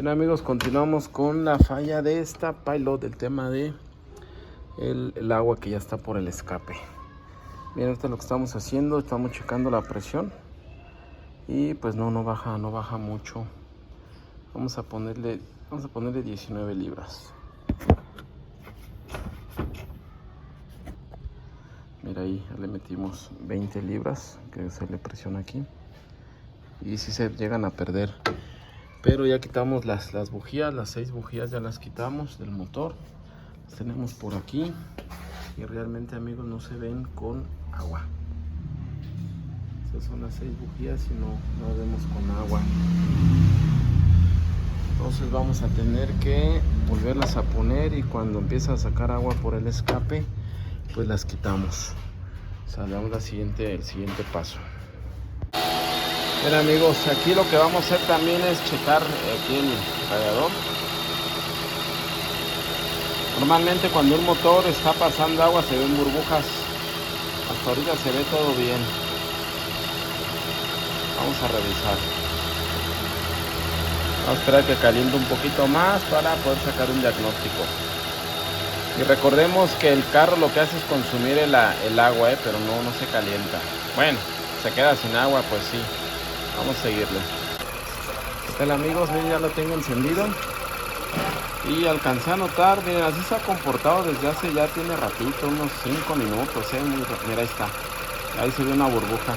Bien amigos, continuamos con la falla de esta pilot, del tema de el agua que ya está por el escape. Bien, esto es lo que estamos haciendo, estamos checando la presión y pues no baja mucho. Vamos a ponerle 19 libras. Mira, ahí le metimos 20 libras que se le presiona aquí y si se llegan a perder. Pero ya quitamos las bujías, las 6 bujías ya las quitamos del motor. Las tenemos por aquí y realmente amigos no se ven con agua. Estas son las 6 bujías y no vemos con agua. Entonces vamos a tener que volverlas a poner y cuando empieza a sacar agua por el escape, pues las quitamos. O sea, damos el siguiente paso. Bien amigos, aquí lo que vamos a hacer también es checar aquí el radiador. Normalmente cuando un motor está pasando agua se ven burbujas. Hasta ahorita se ve todo bien. Vamos a revisar. Vamos a esperar que caliente un poquito más para poder sacar un diagnóstico. Y recordemos que el carro lo que hace es consumir el agua, pero no se calienta. Bueno, se queda sin agua, pues sí. Vamos a seguirle. ¿Qué tal amigos? Miren, ya lo tengo encendido. Y alcancé a notar, miren, así se ha comportado desde hace ya tiene ratito, unos 5 minutos, mira, ahí está. Ahí se ve una burbuja.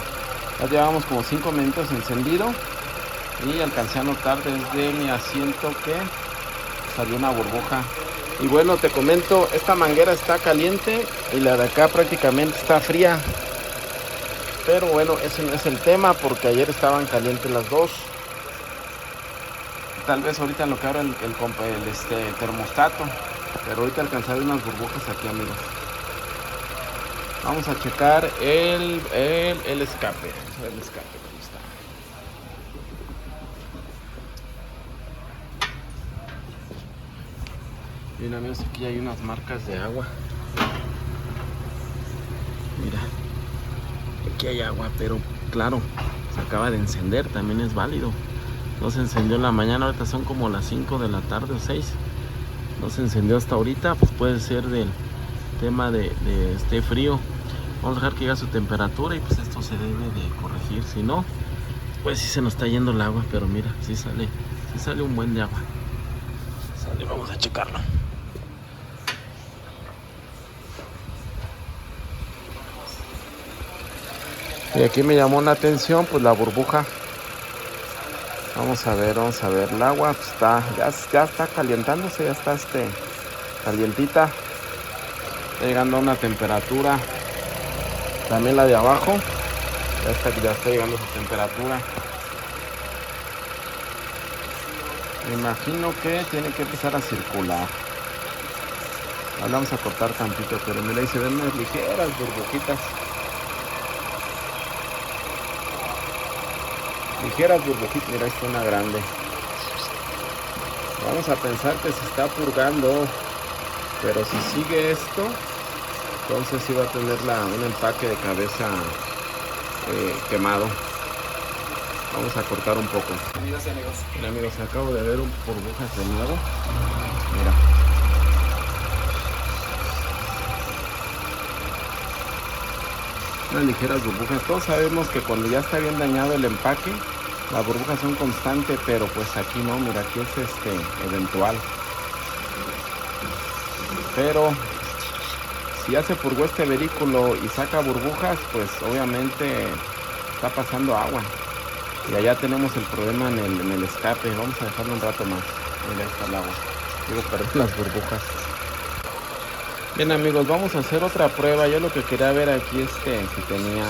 Ya llevamos como 5 minutos encendido. Y alcancé a notar desde mi asiento que salió una burbuja. Y bueno, te comento, esta manguera está caliente y la de acá prácticamente está fría. Pero bueno, ese no es el tema porque ayer estaban calientes las dos. Tal vez ahorita en lo que abra el termostato. Pero ahorita alcanzé a ver unas burbujas aquí amigos. Vamos a checar el escape. Vamos a ver el escape, ¿dónde está? Bien amigos, aquí hay unas marcas de agua. Mira. Aquí hay agua, pero claro, se acaba de encender, también es válido. No se encendió en la mañana, ahorita son como las 5 de la tarde o 6. No se encendió hasta ahorita, pues puede ser del tema de este frío. Vamos a dejar que llegue a su temperatura y pues esto se debe de corregir. Si no, pues sí se nos está yendo el agua, pero mira, sí sale un buen de agua. Sale, vamos a checarlo. Y aquí me llamó la atención pues la burbuja. Vamos a ver, el agua pues ya está calientándose, ya está calientita. Está llegando a una temperatura. También la de abajo ya está llegando a su temperatura. Me imagino que tiene que empezar a circular. Ahora vamos a cortar tantito, pero mira, ahí se ven unas ligeras burbujitas. Ligeras burbujitas, mira, esta es una grande. Vamos a pensar que se está purgando, pero si sigue esto, entonces sí va a tener un empaque de cabeza quemado. Vamos a cortar un poco. Amigos y amigos. Mira amigos, acabo de ver burbujas de nuevo. Mira. Unas ligeras burbujas. Todos sabemos que cuando ya está bien dañado el empaque, las burbujas son constantes, pero pues aquí no, mira, aquí es eventual. Pero si ya se purgó este vehículo y saca burbujas, pues obviamente está pasando agua. Y allá tenemos el problema en el escape. Vamos a dejarlo un rato más. Mira, ahí está el agua. Quiero perder las burbujas. Bien amigos, vamos a hacer otra prueba. Yo lo que quería ver aquí es que si tenía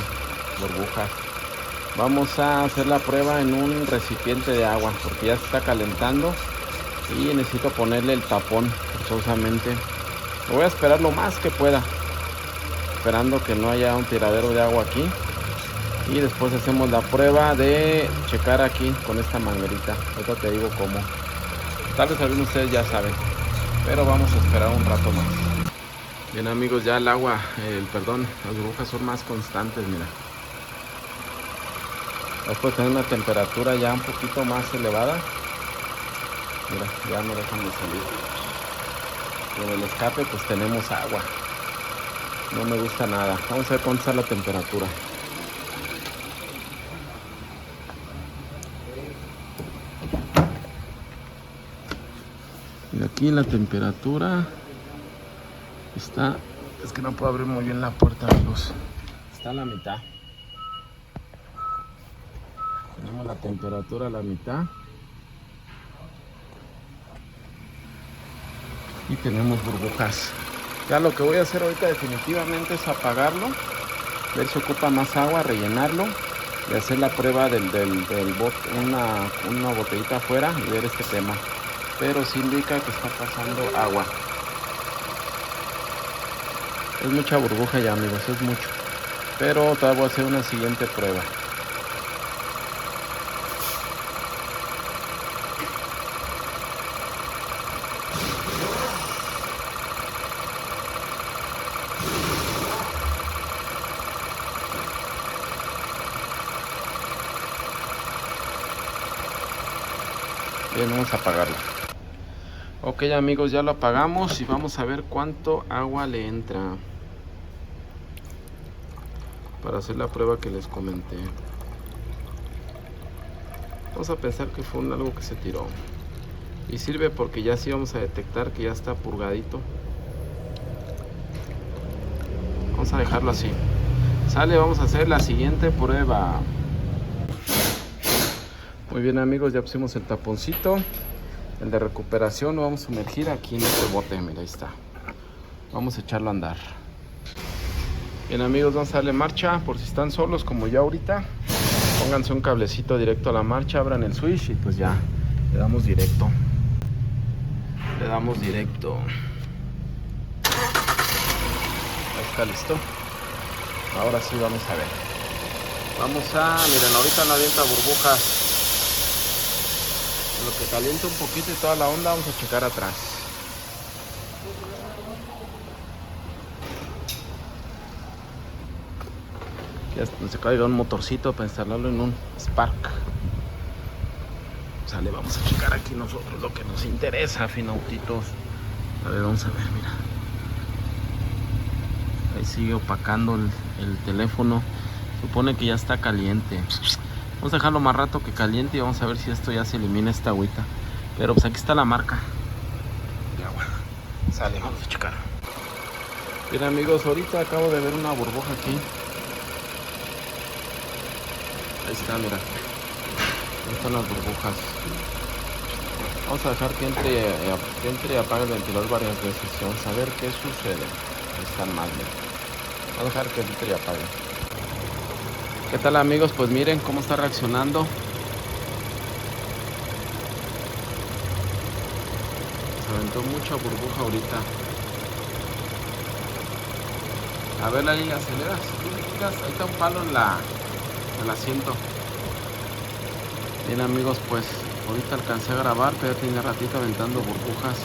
burbujas. Vamos a hacer la prueba en un recipiente de agua porque ya se está calentando y necesito ponerle el tapón forzosamente. Lo voy a esperar lo más que pueda, esperando que no haya un tiradero de agua aquí. Y después hacemos la prueba de checar aquí con esta manguerita. Ahorita te digo cómo. Tal vez algunos de ustedes ya saben, pero vamos a esperar un rato más. Bien amigos, ya el agua, las burbujas son más constantes, mira. Después de tener una temperatura ya un poquito más elevada. Mira, ya no dejan de salir. Y en el escape pues tenemos agua. No me gusta nada. Vamos a ver cuánto está la temperatura. Y aquí la temperatura está... Es que no puedo abrir muy bien la puerta, amigos. Está a la mitad. Tenemos la temperatura a la mitad. Y tenemos burbujas. Ya lo que voy a hacer ahorita definitivamente es apagarlo. Ver si ocupa más agua, rellenarlo. Y hacer la prueba del bote, una botellita afuera y ver este tema. Pero sí indica que está pasando agua. Es mucha burbuja ya, amigos, es mucho. Pero todavía voy a hacer una siguiente prueba. Bien, vamos a apagarlo. Ok, amigos, ya lo apagamos y vamos a ver cuánto agua le entra para hacer la prueba que les comenté. Vamos a pensar que fue algo que se tiró y sirve porque ya sí vamos a detectar que ya está purgadito. Vamos a dejarlo así. Sale, vamos a hacer la siguiente prueba. Muy bien, amigos, ya pusimos el taponcito. El de recuperación lo vamos a sumergir aquí en este bote. Mira, ahí está. Vamos a echarlo a andar. Bien, amigos, vamos a darle marcha. Por si están solos como yo ahorita, pónganse un cablecito directo a la marcha, abran el switch y pues ya le damos directo. Le damos directo. Ahí está, listo. Ahora sí vamos a ver. Miren, ahorita no avienta burbujas. En lo que calienta un poquito y toda la onda, vamos a checar atrás. Ya se caiga un motorcito para instalarlo en un Spark. Sale, vamos a checar aquí nosotros lo que nos interesa, finautitos. A ver, vamos a ver, mira. Ahí sigue opacando el teléfono. Supone que ya está caliente. Vamos a dejarlo más rato que caliente y vamos a ver si esto ya se elimina esta agüita. Pero pues aquí está la marca de agua. Sale, vamos a checar. Bien, amigos, ahorita acabo de ver una burbuja aquí. Ahí está, mira. Ahí están las burbujas. Vamos a dejar que entre y apague el ventilador varias veces. Vamos a ver qué sucede. Ahí están mal. Vamos a dejar que entre y apague. ¿Qué tal, amigos? Pues miren cómo está reaccionando. Se aventó mucha burbuja ahorita. A ver, la liga, aceleras. Ahí está un palo en el asiento. Bien, amigos, pues ahorita alcancé a grabar, pero ya tenía ratito aventando burbujas.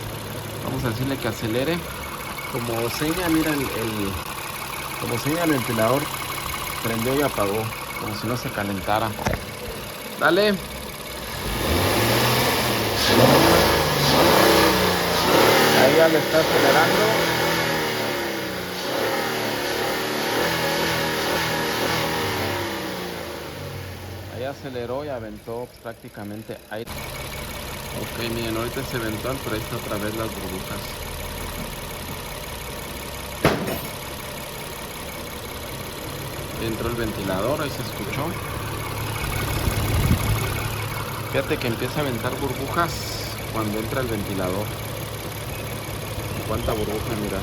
Vamos a decirle que acelere. Como seña, mira como seña el ventilador, prendió y apagó, como si no se calentara. Dale. Ahí ya le está acelerando. Ahí aceleró y aventó prácticamente aire. Ok, miren, ahorita se aventó, pero ahí está otra vez las burbujas. Entró el ventilador, ahí se escuchó. Fíjate que empieza a aventar burbujas cuando entra el ventilador. ¿Cuánta burbuja, miras?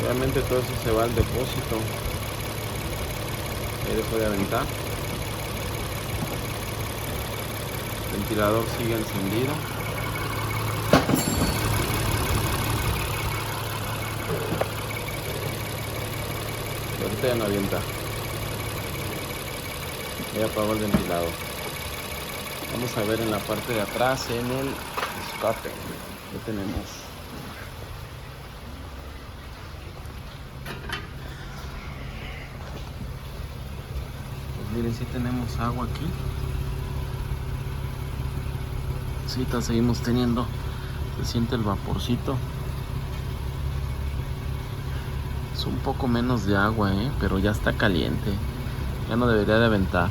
Obviamente todo eso se va al depósito. Ahí dejó de aventar. El ventilador sigue encendido. Y ahorita ya no avienta. Ya apagó el ventilador. Vamos a ver en la parte de atrás en el escape. ¿Qué tenemos? Pues miren, sí tenemos agua aquí. ahorita seguimos teniendo, se siente el vaporcito. Es un poco menos de agua, pero ya está caliente. Ya no debería de aventar.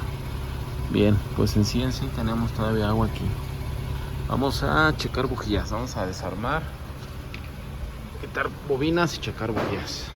Bien, pues en sí tenemos todavía agua aquí. Vamos a checar bujías. Vamos a desarmar, quitar bobinas y checar bujías.